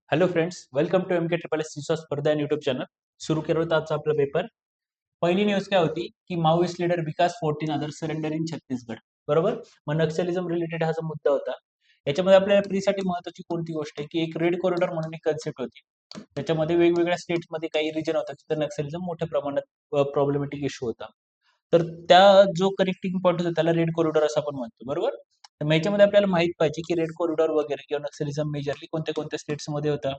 Hello friends, welcome to M K triple S स्पर्धा YouTube channel. सुरू केलं होतं आजचा आपला पेपर. पहिली न्यूज काय होती की Maoist leader Vikas 14 other surrender in Chhattisgarh. बरोबर. मग नक्सलिझम रिलेटेड हा जो मुद्दा होता, याच्यामध्ये आपल्याला प्रीसाठी महत्वाची कोणती गोष्ट आहे की एक रेड कॉरिडॉर म्हणून एक कन्सेप्ट होती. त्याच्यामध्ये वेगवेगळ्या स्टेट्समध्ये काही रिजन होता तिथे नक्सलिझम मोठ्या प्रमाणात प्रॉब्लेमॅटिक इश्यू होता. तर त्या जो कनेक्टिंग पॉईंट होता त्याला रेड कॉरिडॉर असं आपण म्हणतो. बरोबर. तर मग याच्यामध्ये आपल्याला माहित पाहिजे की रेड कॉरिडॉर वगैरे किंवा नक्सलिझम मेजरली कोणत्या कोणत्या स्टेट्समध्ये होता.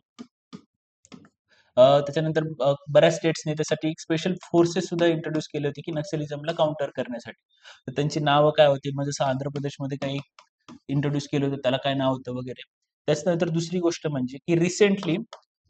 त्याच्यानंतर बऱ्याच स्टेट्सने त्यासाठी एक स्पेशल फोर्सेस सुद्धा इंट्रोड्यूस केले होते की नक्सलिझमला काउंटर करण्यासाठी. तर त्यांची नावं काय होती, मग जसं आंध्र प्रदेशमध्ये काही इंट्रोड्यूस केलं होतं त्याला काय नाव होतं वगैरे. त्याच्यानंतर दुसरी गोष्ट म्हणजे की रिसेंटली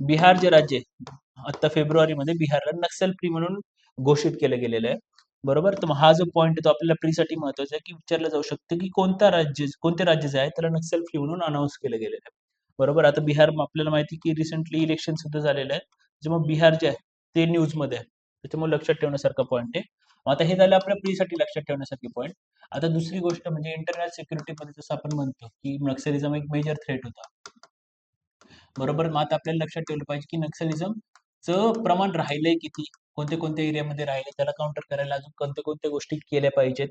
बिहार जे राज्य आहे, आता फेब्रुवारीमध्ये बिहारला नक्सल फ्री म्हणून घोषित केलं गेलेलं आहे. बरोबर. तर मग हा जो पॉईंट आहे तो आपल्याला प्रीसाठी महत्वाचा आहे की विचारलं जाऊ शकतं की कोणते राज्य जे आहे त्याला नक्सल फ्री म्हणून अनाऊन्स केलं गेलेलं आहे. बरोबर. आता बिहार आपल्याला माहिती की रिसेंटली इलेक्शन सुद्धा झालेलं आहे. त्याच्यामुळे बिहार जे आहे ते न्यूजमध्ये आहे. त्याच्यामुळे लक्षात ठेवण्यासारखा पॉईंट आहे. आता हे झालं आपल्या प्रीसाठी लक्षात ठेवण्यासारखी पॉईंट. आता दुसरी गोष्ट म्हणजे इंटरनल सिक्युरिटीमध्ये जसं आपण म्हणतो की नक्सलिझम एक मेजर थ्रेट होता. बरोबर. मग आता आपल्याला लक्षात ठेवलं पाहिजे की नक्सलिझमचं प्रमाण राहिलंय किती, कोणत्या कोणत्या एरियामध्ये राहिले, त्याला काउंटर करायला अजून कोणत्या कोणत्या गोष्टी केल्या पाहिजेत.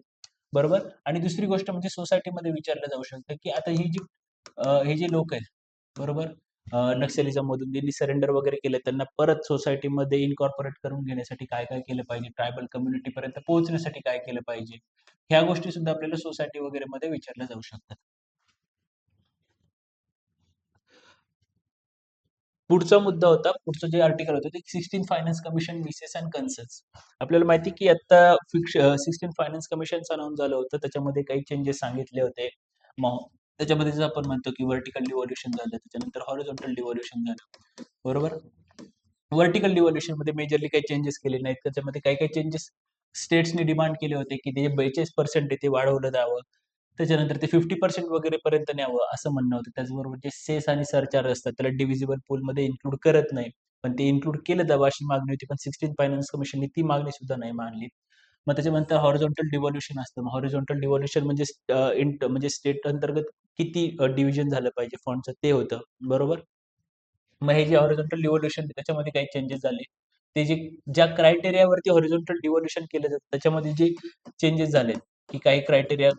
बरोबर. आणि दुसरी गोष्ट म्हणजे सोसायटीमध्ये विचारलं जाऊ शकतं की आता हे जे लोक आहेत, बरोबर, नक्सलिझम मधून ज्यांनी सरेंडर वगैरे केले त्यांना परत सोसायटीमध्ये इनकॉर्पोरेट करून घेण्यासाठी काय काय केलं पाहिजे, ट्रायबल कम्युनिटी पर्यंत पोहोचण्यासाठी काय केलं पाहिजे, ह्या गोष्टी सुद्धा आपल्याला सोसायटी वगैरे मध्ये विचारल्या जाऊ शकतात. पुढचा मुद्दा होता, पुढचं जे आर्टिकल होतं ते 16 finance commission Mrs and concerns. आपल्याला माहिती की आता 16 फायनान्स कमिशनचं अनाउन्स झालं होतं. त्याच्यामध्ये काही चेंजेस सांगितले होते. मग त्याच्यामध्ये जर आपण म्हणतो की व्हर्टिकल डिव्हॉल्युशन झालं, त्याच्यानंतर हॉरिझॉन्टल डिव्हॉल्युशन झालं. बरोबर. व्हर्टिकल डिव्हॉल्युशनमध्ये मेजरली काही चेंजेस केले नाहीत. त्याच्यामध्ये काही काही चेंजेस स्टेट्सनी डिमांड केले होते की ते 42% आहे ते वाढवलं जावं. त्याच्यानंतर ते 50% वगैरे पर्यंत न्यावं असं म्हणणं होतं. त्याचबरोबर जे सेस आणि सरचार्ज असतात त्याला डिव्हिजिबल पूलमध्ये इन्क्लूड करत नाही. पण ते इन्क्लूड केलं जावं अशी मागणी होती. पण 16 फायनान्स कमिशनने ती मागणी सुद्धा नाही मानली. मग त्याच्यानंतर हॉरिझॉन्टल डिव्हॉल्युशन असतं. मग हॉरिझॉन्टल डिव्हॉल्युशन म्हणजे म्हणजे स्टेट अंतर्गत किती डिव्हिजन झालं पाहिजे फंडचं ते होतं. बरोबर. मग हे जे हॉरिझॉन्टल डिव्होल्यूशन त्याच्यामध्ये काही चेंजेस झाले. ते जे ज्या क्रायटेरियावरती हॉरिझॉन्टल डिव्होल्यूशन केलं जातं त्याच्यामध्ये जे चेंजेस झाले की काही क्रायटेरिया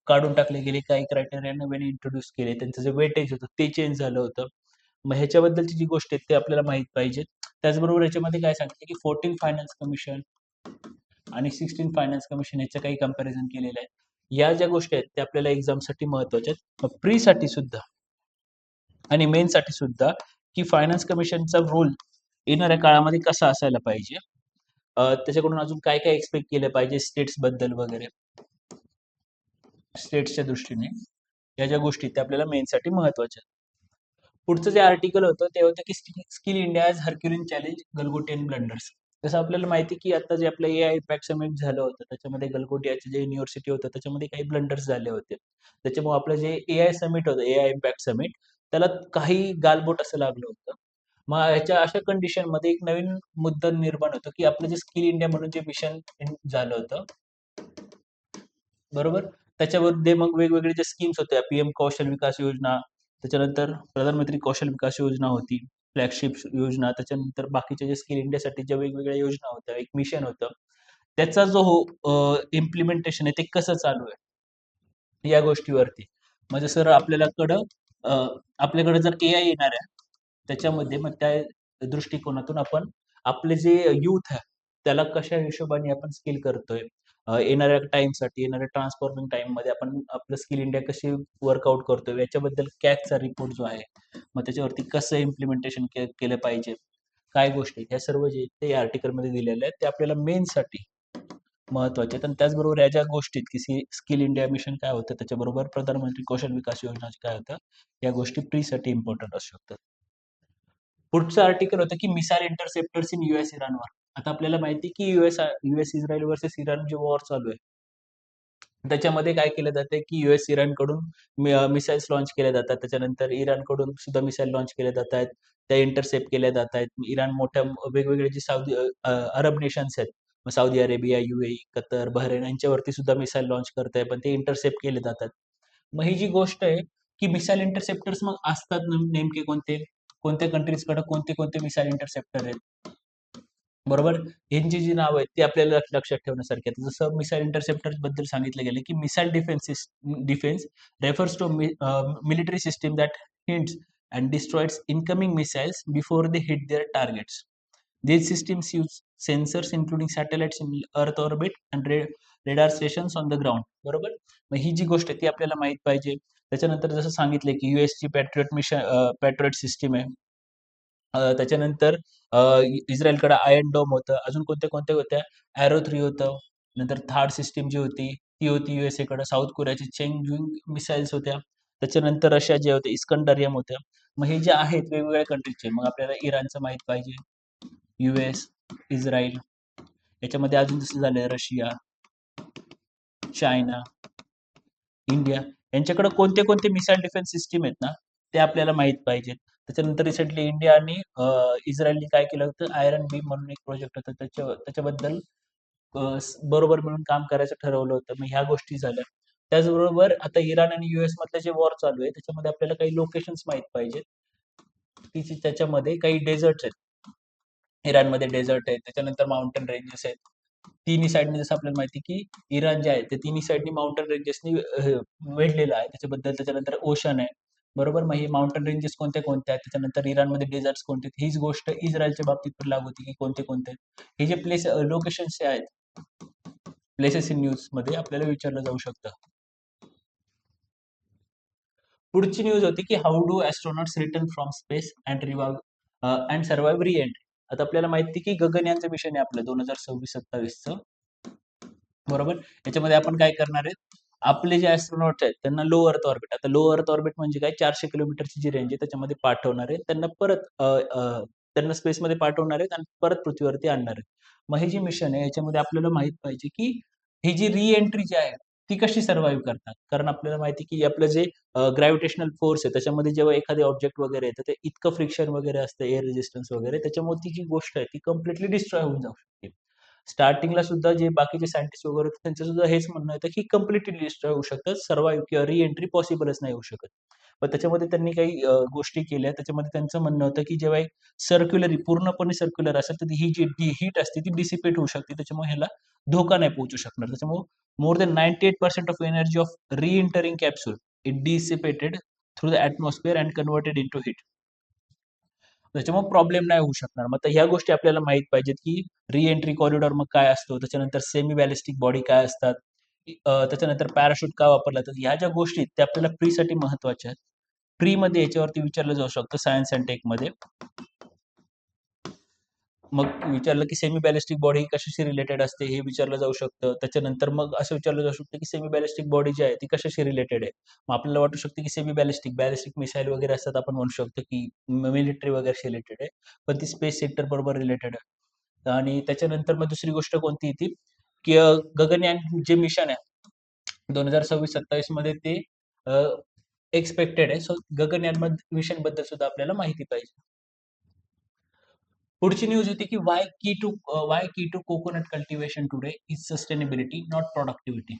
काढून टाकले गेले, काही क्रायटेरिया नव्याने इंट्रोड्यूस केले. त्यांचं जे वेटेज होतं ते चेंज झालं होतं. मग ह्याच्याबद्दलची जी गोष्ट आहे ते आपल्याला माहित पाहिजे. त्याचबरोबर याच्यामध्ये काय सांगितलं की 14 फायनान्स कमिशन आणि 16 फायनान्स कमिशन याचं काही कंपॅरिझन केलेलं आहे. या ज्या गोष्टी आहेत त्या आपल्याला एक्झामसाठी महत्वाच्या आहेत. मग प्रीसाठी सुद्धा आणि मेनसाठी सुद्धा की फायनान्स कमिशनचा रोल येणाऱ्या काळामध्ये कसा असायला पाहिजे, त्याच्याकडून अजून काय काय एक्सपेक्ट केलं पाहिजे स्टेट्स बद्दल वगैरे, स्टेट्सच्या दृष्टीने या ज्या गोष्टी त्या आपल्याला मेनसाठी महत्वाच्या आहेत. पुढचं जे आर्टिकल होतं ते होतं की skill India as herculean challenge गलगोटी अँड ब्लंडर्स. जसं आपल्याला माहिती की आता जे आपलं एआय इम्पॅक्ट समिट झालं होतं त्याच्यामध्ये गलगोटियाचे जे युनिव्हर्सिटी होतं त्याच्यामध्ये काही ब्लंडर्स झाले होते. त्याच्यामुळे आपलं जे एआय समिट होतं, एआय इम्पॅक्ट समिट, त्याला काही गालबोट असं लागलं होतं. मग ह्याच्या अशा कंडिशनमध्ये एक नवीन मुद्दा निर्माण होतो की आपलं जे स्किल इंडिया म्हणून जे मिशन झालं होतं, बरोबर, त्याच्यामध्ये मग वेगवेगळे जे स्कीम्स होत्या, पीएम कौशल विकास योजना, त्याच्यानंतर प्रधानमंत्री कौशल विकास योजना होती, फ्लॅगशिप योजना, त्याच्यानंतर बाकीच्या जे स्किल इंडियासाठी ज्या वेगवेगळ्या योजना होत्या, एक मिशन होतं, त्याचा जो इम्प्लिमेंटेशन आहे ते कसं चालू आहे या गोष्टीवरती. म्हणजे सर आपल्याकडे जर एआय येणार आहे त्याच्यामध्ये मग त्या दृष्टिकोनातून आपण आपले जे युथ आहे त्याला कशा हिशोबाने आपण स्किल करतोय, येणाऱ्या टाइमसाठी, येणाऱ्या ट्रान्सफॉर्मिंग टाइम मध्ये आपण आपलं स्किल इंडिया कशी वर्कआउट करतोय याच्याबद्दल कॅगचा रिपोर्ट जो आहे, मग त्याच्यावरती कसं इम्प्लिमेंटेशन केलं पाहिजे, काय गोष्टी, ह्या सर्व जे ते आर्टिकल मध्ये दिलेले आहेत ते आपल्याला मेनसाठी महत्वाचे आहेत. आणि त्याचबरोबर या ज्या गोष्टीत की स्किल इंडिया मिशन काय होतं त्याच्याबरोबर प्रधानमंत्री कौशल विकास योजना काय होतं, या गोष्टी प्रीसाठी इम्पॉर्टंट असू शकतात. पुढचं आर्टिकल होतं की मिसाईल इंटरसेप्टर्स इन युएस इराणवर. आता आपल्याला माहिती की युएस इस्रायल वर्सेस इराण जे वॉर चालू आहे त्याच्यामध्ये काय केलं जातंय की युएस इराणकडून मिसाईल्स लॉन्च केल्या जातात. त्याच्यानंतर इराणकडून सुद्धा मिसाईल लॉन्च केल्या जात आहेत. त्या इंटरसेप्ट केल्या जात आहेत. इराण मोठ्या वेगवेगळे जे अरब नेशन्स आहेत, मग सौदी अरेबिया, युएई, कतर, बहरेन यांच्यावरती सुद्धा मिसाईल लॉन्च करत आहे, पण ते इंटरसेप्ट केले जातात. मग ही जी गोष्ट आहे की मिसाईल इंटरसेप्टर्स मग असतात नेमके कोणते, कोणत्या कंट्रीजकडे कोणते कोणते मिसाईल इंटरसेप्टर आहेत, बरोबर. यांची जी नाव आहेत ती आपल्याला लक्षात ठेवण्यासारखी आहेत. जसं मिसाईल इंटरसेप्टर बद्दल सांगितलं गेलं की missile defence refers to military system that hunts and destroys incoming missiles before they hit their targets. These systems use sensors including satellites in Earth orbit and radar stations on the ground. बरोबर. मग ही जी गोष्ट आहे ती आपल्याला माहित पाहिजे. त्याच्यानंतर जसं सांगितलंय की ची पॅट्रियट सिस्टीम आहे. त्याच्यानंतर इस्रायलकडे आयर्न डोम होतं. अजून कोणत्या कोणत्या होत्या? एरो 3 होतं. नंतर थार्ड सिस्टीम जी होती ती होती कडे. साऊथ कोरियाची चेंगजुंग मिसाईल्स होत्या. त्याच्यानंतर रशिया जे होते इस्कंदर एम होत्या. मग हे जे आहेत वेगवेगळ्या कंट्रीजचे. मग आपल्याला इराणचं माहित पाहिजे. US, इस्रायल, याच्यामध्ये अजून जसं झालंय रशिया, चायना, इंडिया, यांच्याकडे कोणते कोणते मिसाईल डिफेन्स सिस्टीम आहेत ना ते आपल्याला माहित पाहिजेत. त्याच्यानंतर रिसेंटली इंडिया आणि इस्रायलने काय केलं होतं, आयरन बीम म्हणून एक प्रोजेक्ट होता, त्याच्याबद्दल बरोबर मिळून काम करायचं ठरवलं होतं. मग ह्या गोष्टी झाल्या. त्याचबरोबर आता इराण आणि US मधलं जे वॉर चालू आहे त्याच्यामध्ये आपल्याला काही लोकेशन्स माहित पाहिजेत. त्याच्यामध्ये काही डेझर्ट्स आहेत. इराणमध्ये डेझर्ट आहे, त्याच्यानंतर माउंटेन रेंजेस आहेत. तिन्ही साईडने जसं आपल्याला माहिती की इराण जे आहे ते तिन्ही साईडनी माउंटेन रेंजेसनी वेढलेलं आहे. त्याच्यानंतर ओशन आहे, बरोबर. मग हे माउंटेन रेंजेस कोणत्या कोणत्या आहेत, त्याच्यानंतर इराणमध्ये डेझर्ट्स कोणते, हीच गोष्ट इस्रायलच्या बाबतीत पण लागू होती की कोणते कोणते आहेत. हे जे लोकेशन्स आहेत, प्लेसेस इन न्यूज मध्ये आपल्याला विचारलं जाऊ शकतं. पुढची न्यूज होती की how do astronauts return from space and survive re entry. आता आपल्याला माहिती की गगनयानचं मिशन आहे आपलं 2026-27चं, बरोबर. याच्यामध्ये आपण काय करणार आहेत, आपले जे ॲस्ट्रॉनॉट्स आहेत त्यांना लो अर्थ ऑर्बिट, आता लो अर्थ ऑर्बिट म्हणजे काय, 400 किलोमीटरची जी रेंज आहे त्याच्यामध्ये पाठवणार आहे. त्यांना परत त्यांना स्पेसमध्ये पाठवणार आहेत आणि परत पृथ्वीवरती आणणार आहेत. मग हे जे मिशन आहे याच्यामध्ये आपल्याला माहित पाहिजे की ही जी री एंट्री जी आहे ती कशी सर्व्हाइव्ह करतात. कारण आपल्याला माहिती की आपलं जे ग्रॅव्हिटेशनल फोर्स आहे त्याच्यामध्ये जेव्हा एखादे ऑब्जेक्ट वगैरे येतं ते इतकं फ्रिक्शन वगैरे असतं, एअर रेजिस्टन्स वगैरे, त्याच्यामुळे ती जी गोष्ट आहे ती कम्प्लिटली डिस्ट्रॉय होऊन जाऊ शकते. स्टार्टिंगला सुद्धा जे बाकीचे सायंटिस्ट वगैरे होते त्यांचं सुद्धा हेच म्हणणं होतं की कम्प्लिटली डिस्ट्रॉय होऊ शकतात, सर्व्हाइव्ह किंवा री एंट्री पॉसिबलच नाही होऊ शकत. पण त्याच्यामध्ये त्यांनी काही गोष्टी केल्या. त्याच्यामध्ये त्यांचं म्हणणं होतं की जेव्हा एक पूर्णपणे सर्क्युलर असेल तर ही जी हीट असते ती डिसिपेट होऊ शकते, त्याच्यामुळे ह्याला धोका नाही पोहोचू शकणार. त्याच्यामुळे more than 98% of energy of री entering capsule it dissipated through the atmosphere and converted into heat. त्याच्यामुळे प्रॉब्लेम नाही होऊ शकणार. मग ह्या गोष्टी आपल्याला माहित पाहिजेत की री एंट्री कॉरिडॉर मग काय असतो, त्याच्यानंतर सेमी बॅलिस्टिक बॉडी काय असतात, त्याच्यानंतर पॅराशूट का वापरला जातात, ह्या ज्या गोष्टी आहेत त्या आपल्याला प्रीसाठी महत्वाच्या आहेत. प्रीमध्ये याच्यावरती विचारलं जाऊ शकतं सायन्स अँड टेकमध्ये. मग विचारलं की सेमी बॅलिस्टिक बॉडी कशाशी रिलेटेड असते हे विचारलं जाऊ शकतं. त्याच्यानंतर मग असं विचारलं जाऊ शकतं की सेमी बॅलिस्टिक बॉडी जी आहे ती कशाशी रिलेटेड आहे. मग आपल्याला वाटू शकतं की सेमी बॅलिस्टिक मिसाईल वगैरे असतात, आपण म्हणू शकतो की मिलिटरी वगैरे रिलेटेड आहे, पण ती स्पेस सेक्टर बरोबर रिलेटेड आहे. आणि त्याच्यानंतर मग दुसरी गोष्ट कोणती ती की गगनयान जे मिशन आहे 2026-27 मध्ये ते एक्सपेक्टेड आहे. सो गगनयान मिशन बद्दल सुद्धा आपल्याला माहिती पाहिजे. पुढची न्यूज होती की वाय key to coconut cultivation today is sustainability not productivity.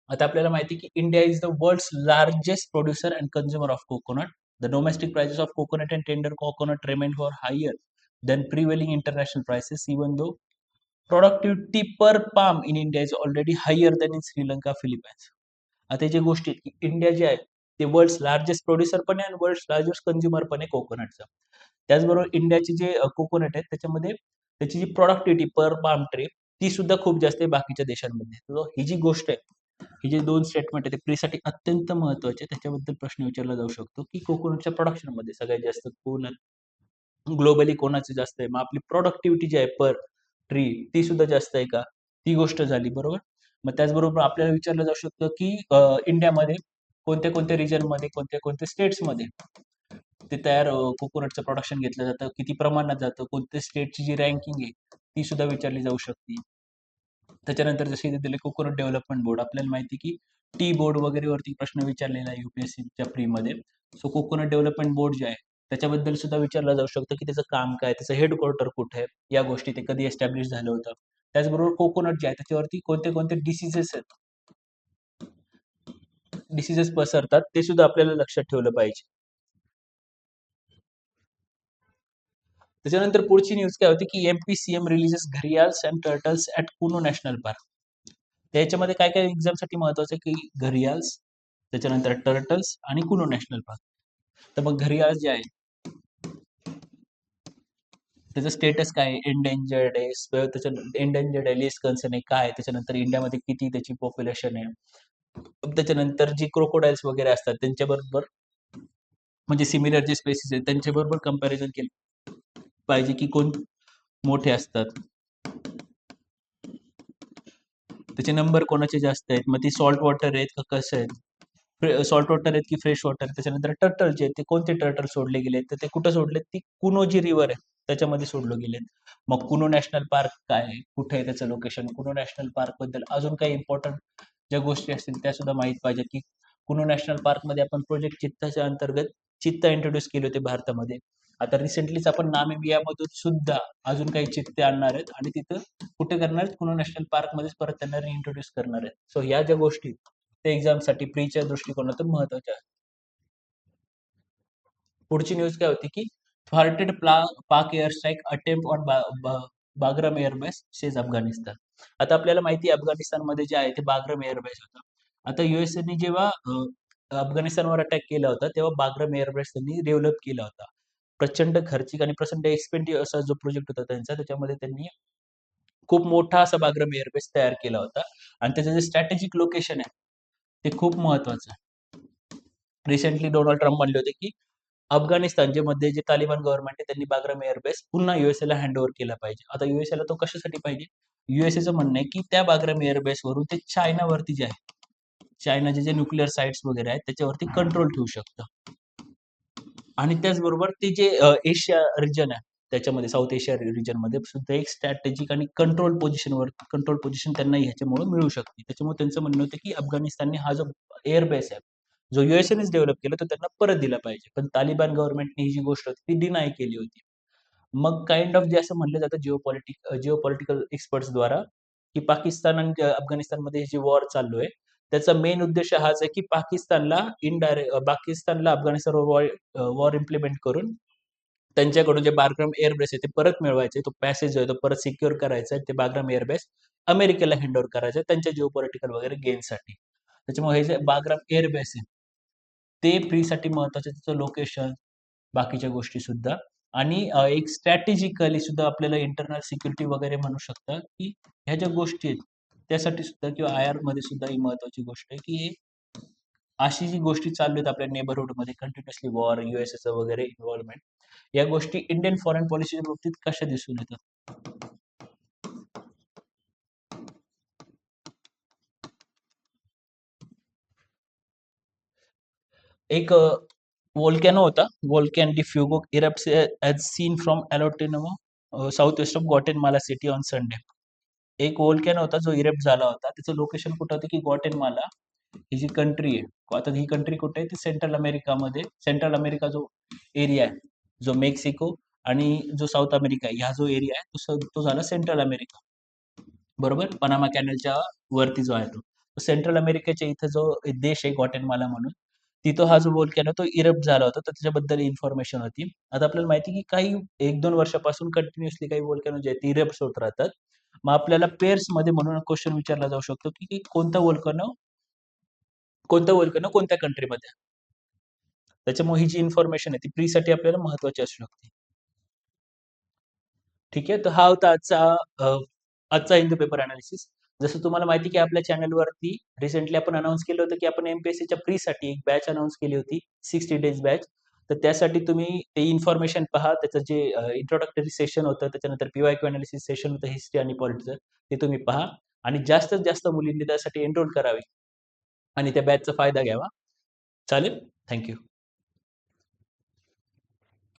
आता आपल्याला माहिती की India is the world's largest producer and consumer of coconut. The domestic prices of coconut and tender coconut remain for higher than prevailing international prices, even though productivity per palm in India is already higher than in Sri Lanka, Philippines. आता जे गोष्टी आहेत की India जे आहे ते world largest producer पण आहे आणि वर्ल्ड लार्जेस्ट कंझ्युमर पण आहे कोकोनटचा. त्याचबरोबर इंडियाचे जे कोकोनट आहेत त्याच्यामध्ये त्याची जी प्रोडक्टिव्हिटी पर पाम ट्री ती सुद्धा खूप जास्त आहे बाकीच्या देशांमध्ये. ही जी गोष्ट आहे, ही जे दोन स्टेटमेंट आहे ते प्रीसाठी अत्यंत महत्वाचे. त्याच्याबद्दल प्रश्न विचारला जाऊ शकतो की कोकोनटच्या प्रोडक्शनमध्ये सगळ्यात जास्त ग्लोबली कोणाचं जास्त आहे, मग आपली प्रोडक्टिव्हिटी जी आहे पर ट्री ती सुद्धा जास्त आहे का, ती गोष्ट झाली, बरोबर. मग त्याचबरोबर आपल्याला विचारलं जाऊ शकतं की इंडियामध्ये कोणत्या कोणत्या रिजनमध्ये कोणत्या कोणत्या स्टेट्समध्ये ते तयार कोकोनटचं प्रोडक्शन घेतलं जातं, किती प्रमाणात जातं, कोणत्या स्टेटची जी रँकिंग आहे ती सुद्धा विचारली जाऊ शकते. त्याच्यानंतर जसे इथे दिले कोकोनट डेव्हलपमेंट बोर्ड, आपल्याला माहिती की टी बोर्ड वगैरे वरती प्रश्न विचारलेला आहे UPSCच्या प्रीमध्ये. सो कोकोनट डेव्हलपमेंट बोर्ड जे आहे त्याच्याबद्दल सुद्धा विचारलं जाऊ शकतं की त्याचं काम काय, त्याचं हेडक्वार्टर कुठे आहे, या गोष्टी ते कधी एस्टॅब्लिश झालं होतं. त्याचबरोबर कोकोनट जे आहे त्याच्यावरती कोणते कोणते डिसीजेस आहेत, डिसीजेस पसरतात ते सुद्धा आपल्याला लक्षात ठेवलं पाहिजे. त्याच्यानंतर पुढची न्यूज काय होती की MPCM releases gharials and turtles at Kuno national park. त्याच्यामध्ये काय काय एक्झामसाठी महत्वाचं आहे की घरियाल्स, त्याच्यानंतर टर्टल्स आणि कुनो नॅशनल पार्क. तर मग घरियाळ जे आहे त्याचं स्टेटस काय आहे, एंडेंजर्ड आहे, त्याच्या एंडेंजर्ड आहे, लिस्ट कन्सर्न आहे, काय आहे, त्याच्यानंतर इंडियामध्ये किती त्याची पॉप्युलेशन आहे, त्याच्यानंतर जी क्रोकोडाईल्स वगैरे असतात त्यांच्याबरोबर म्हणजे सिमिलर जे स्पेसिस आहेत त्यांच्याबरोबर कंपॅरिझन केलं पाहिजे की कोण मोठे असतात, त्याचे नंबर कोणाचे जास्त आहेत, मग ती सॉल्ट वॉटर आहेत का कसं आहेत, सॉल्ट वॉटर आहेत की फ्रेश वॉटर. त्याच्यानंतर टर्टल जे आहेत ते कोणते टर्टल सोडले गेले तर ते कुठं सोडलेत, ती कुनो जी रिव्हर आहे त्याच्यामध्ये सोडले गेलेत. मग कुनो नॅशनल पार्क काय आहे, कुठे आहे त्याचं लोकेशन, कुनो नॅशनल पार्क बद्दल अजून काही इम्पॉर्टंट ज्या गोष्टी असतील त्या सुद्धा माहीत पाहिजे की कुनो नॅशनल पार्कमध्ये आपण प्रोजेक्ट चित्ताच्या अंतर्गत चित्ता इंट्रोड्यूस केले होते भारतामध्ये. आता रिसेंटलीच आपण नामिबियामधून सुद्धा अजून काही चित्ते आणणार आहेत आणि तिथं कुठे करणार आहेत, कुनो नॅशनल पार्क मध्येच परत त्यांना रिइंट्रोड्यूस करणार आहेत. सो ह्या ज्या गोष्टी त्या एक्झामसाठी प्रीच्या दृष्टिकोनातून महत्वाच्या आहेत. पुढची न्यूज काय होती की thwarted Pak air strike attempt on Bagram airbase says Afghanistan. आता आपल्याला माहिती आहे अफगाणिस्तानमध्ये जे आहे ते बाग्राम एअरबेस होतं. आता युएसएने जेव्हा अफगाणिस्तानवर अटॅक केला होता तेव्हा बाग्राम एअरबेस त्यांनी डेव्हलप केला होता. प्रचंड खर्चिक आणि प्रचंड एक्सपेन्सिव्ह असा जो प्रोजेक्ट होता त्यांचा, त्याच्यामध्ये त्यांनी खूप मोठा असा बाग्राम एअरबेस तयार केला होता आणि त्याचं जे स्ट्रॅटेजिक लोकेशन आहे ते खूप महत्वाचं आहे. रिसेंटली डोनाल्ड ट्रम्प म्हणले होते की अफगाणिस्तानचे मध्ये जे तालिबान गव्हर्नमेंट आहे त्यांनी बाग्राम एअरबेस पुन्हा युएसएला हँडओव्हर केला पाहिजे. आता युएसएला तो कशासाठी पाहिजे, युएसएचं म्हणणं आहे की त्या बाग्राम एअरबेस वरून ते चायनावरती जे आहे, चायनाचे जे न्यूक्लिअर साइट्स वगैरे आहेत त्याच्यावरती कंट्रोल ठेवू शकतं. आणि त्याचबरोबर ते जे एशिया रिजन आहे त्याच्यामध्ये साऊथ एशिया रिजनमध्ये सुद्धा एक स्ट्रॅटेजिक आणि कंट्रोल पोझिशन त्यांना ह्याच्यामुळे मिळू शकते. त्याच्यामुळे त्यांचं म्हणणं होतं की अफगाणिस्तानने हा जो एअरबेस आहे जो युएसएनेच डेव्हलप केला तो त्यांना परत दिला पाहिजे. पण तालिबान गव्हर्नमेंटने ही जी गोष्ट होती ती डिनाय केली होती. मग काइंड ऑफ जे असं म्हणलं जातं जिओपॉलिटिकल एक्सपर्ट्सद्वारा की पाकिस्तान आणि अफगाणिस्तानमध्ये जी वॉर चालू आहे त्याचा मेन उद्देश हाच आहे की पाकिस्तानला अफगाणिस्तानवर वॉर इम्प्लिमेंट करून त्यांच्याकडून जे बाग्राम एअरबेस आहे ते परत मिळवायचे, तो पॅसेज जो आहे तो परत सिक्युअर करायचा आहे, ते बाग्राम एअरबेस अमेरिकेला हँडओव्हर करायचं आहे त्यांच्या जिओपॉलिटिकल वगैरे गेनसाठी. त्याच्यामुळे हे जे बाग्राम एअरबेस आहे ते फ्रीसाठी महत्वाचं, त्याचं लोकेशन, बाकीच्या गोष्टी सुद्धा आणि एक स्ट्रॅटेजिकली सुद्धा आपल्याला इंटरनल सिक्युरिटी वगैरे म्हणू शकता की ह्या ज्या गोष्टी आहेत त्यासाठी सुद्धा किंवा आयआर मध्ये सुद्धा ही महत्वाची गोष्ट आहे की अशी जी गोष्टी चालू आहेत आपल्या नेबरहुडमध्ये कंटिन्युअसली वॉर, युएसएचं वगैरे इन्व्हॉल्वमेंट, या गोष्टी इंडियन फॉरेन पॉलिसीच्या बाबतीत कशा दिसून येतात. एक वोल्कॅनो होता, Volcan de Fuego erupts as seen from Alotenango south west of Guatemala City on Sunday. एक वोल्कॅनो होता जो इरप्ट झाला होता, त्याचं लोकेशन कुठं होतं की ग्वाटेमाला ही जी कंट्री आहे, आता ही कंट्री कुठे आहे ती सेंट्रल अमेरिकामध्ये, सेंट्रल अमेरिका जो एरिया आहे, जो मेक्सिको आणि जो साऊथ अमेरिका आहे, ह्या जो एरिया आहे तो झाला सेंट्रल अमेरिका, बरोबर, पनामा कॅनलच्या वरती जो आहे तो सेंट्रल अमेरिकेच्या इथं जो देश आहे ग्वाटेमाला म्हणून, तिथं हा जो वोल्कॅनो तो इरप्ट झाला होता तर त्याच्याबद्दल इन्फॉर्मेशन होती. आता आपल्याला माहिती की काही 1-2 वर्षापासून कंटिन्युअसली काही वोल्कॅनो जे आहेत इरप्ट होत राहतात. मग आपल्याला पेअर्स मध्ये म्हणून क्वेश्चन विचारला जाऊ शकतो की कोणता वोल्कॅनो कोणत्या कंट्रीमध्ये, त्याच्यामुळे ही जी इन्फॉर्मेशन आहे ती प्रीसाठी आपल्याला महत्वाची असू शकते. ठीक आहे, तर हा होता आजचा हिंदू पेपर अनालिसिस. जसं तुम्हाला माहिती की आपल्या चॅनलवरती रिसेंटली आपण अनाउन्स केलं होतं की आपण एमपीएससीच्या प्रीसाठी एक बॅच अनाउन्स केली होती, 60 डेज बॅच. तर त्यासाठी तुम्ही ते इन्फॉर्मेशन पहा, त्याचं जे इंट्रोडक्टरी सेशन होतं, त्याच्यानंतर पीवायक्यू अनालिसिस सेशन होतं हिस्ट्री आणि पॉलिटिक्सचं, ते तुम्ही पहा आणि जास्तीत जास्त मुलींनी त्यासाठी एनरोल करावे आणि त्या बॅचचा फायदा घ्यावा. चालेल, थँक्यू.